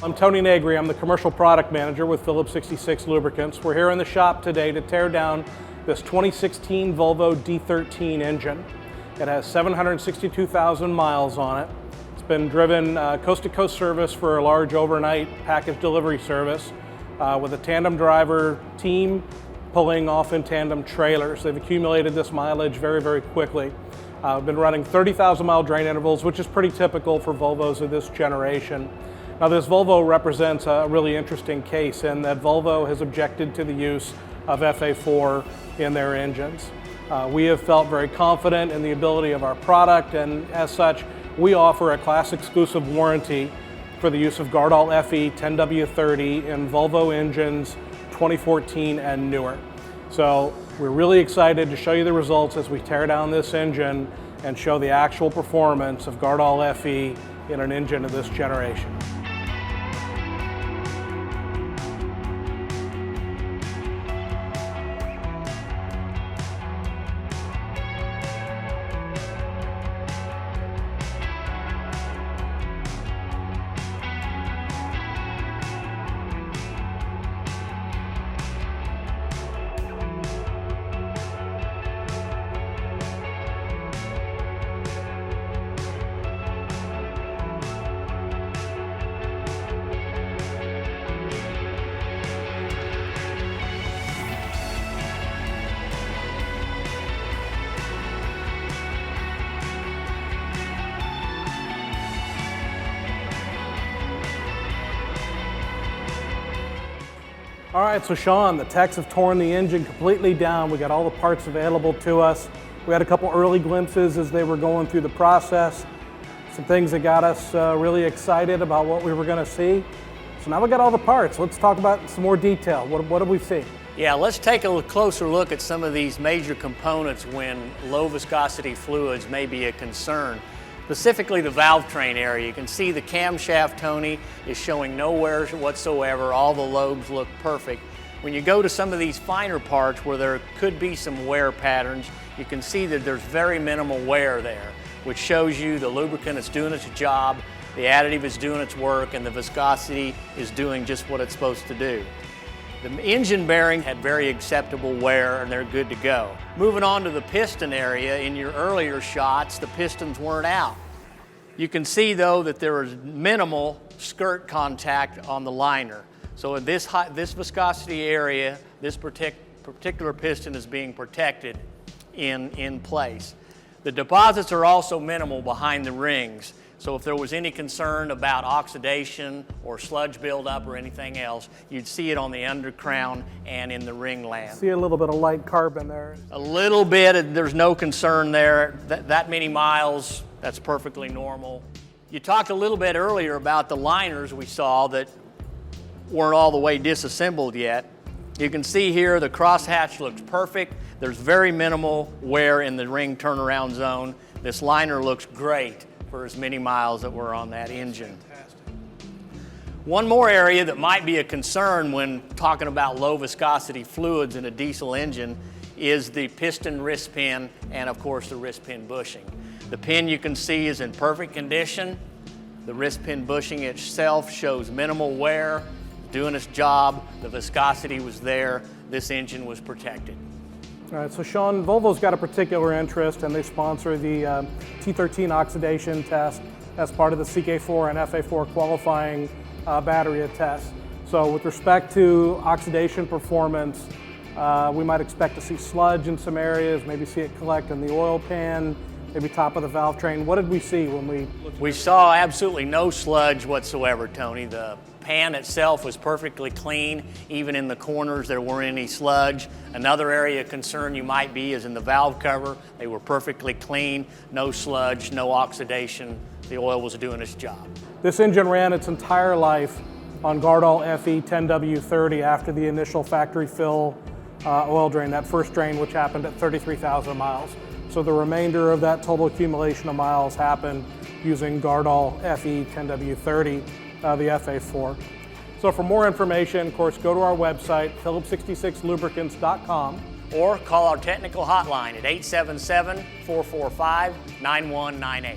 I'm Tony Negri. I'm the Commercial Product Manager with Phillips 66 Lubricants. We're here in the shop today to tear down this 2016 Volvo D-13 engine. It has 762,000 miles on it. It's been driven coast-to-coast service for a large overnight package delivery service with a tandem driver team pulling off in tandem trailers. They've accumulated this mileage very, very quickly. We've been running 30,000 mile drain intervals, which is pretty typical for Volvos of this generation. Now, this Volvo represents a really interesting case in that Volvo has objected to the use of FA4 in their engines. We have felt very confident in the ability of our product, and as such, we offer a class exclusive warranty for the use of Guardol FE 10W30 in Volvo engines 2014 and newer. So we're really excited to show you the results as we tear down this engine and show the actual performance of Guardol FE in an engine of this generation. All right, so Shawn, the techs have torn the engine completely down. We got all the parts available to us. We had a couple early glimpses as they were going through the process. Some things that got us really excited about what we were gonna see. So now we got all the parts. Let's talk about some more detail. What did we see? Yeah, let's take a closer look at some of these major components when low viscosity fluids may be a concern. Specifically the valve train area. You can see the camshaft, Tony, is showing no wear whatsoever. All the lobes look perfect. When you go to some of these finer parts where there could be some wear patterns, you can see that there's very minimal wear there, which shows you the lubricant is doing its job, the additive is doing its work, and the viscosity is doing just what it's supposed to do. The engine bearing had very acceptable wear and they're good to go. Moving on to the piston area, in your earlier shots, the pistons weren't out. You can see though that there is minimal skirt contact on the liner. So in this viscosity area, this particular piston is being protected in place. The deposits are also minimal behind the rings. So if there was any concern about oxidation or sludge buildup or anything else, you'd see it on the undercrown and in the ringland. See a little bit of light carbon there. A little bit, there's no concern there. That many miles, that's perfectly normal. You talked a little bit earlier about the liners we saw that weren't all the way disassembled yet. You can see here the crosshatch looks perfect. There's very minimal wear in the ring turnaround zone. This liner looks great for as many miles that were on that engine. Fantastic. One more area that might be a concern when talking about low viscosity fluids in a diesel engine is the piston wrist pin and of course the wrist pin bushing. The pin you can see is in perfect condition. The wrist pin bushing itself shows minimal wear, doing its job. The viscosity was there. This engine was protected. All right, so Shawn, Volvo's got a particular interest and they sponsor the T13 oxidation test as part of the CK4 and FA4 qualifying battery test. So with respect to oxidation performance, we might expect to see sludge in some areas, maybe see it collect in the oil pan, maybe top of the valve train. What did we see when we looked at We saw absolutely no sludge whatsoever, Tony. The pan itself was perfectly clean. Even in the corners, there weren't any sludge. Another area of concern you might be is in the valve cover. They were perfectly clean, no sludge, no oxidation. The oil was doing its job. This engine ran its entire life on Guardol FE 10W30 after the initial factory fill oil drain, that first drain which happened at 33,000 miles. So the remainder of that total accumulation of miles happened using Guardol FE 10W30, the FA4. So for more information, of course, go to our website, phillips66lubricants.com. Or call our technical hotline at 877-445-9198.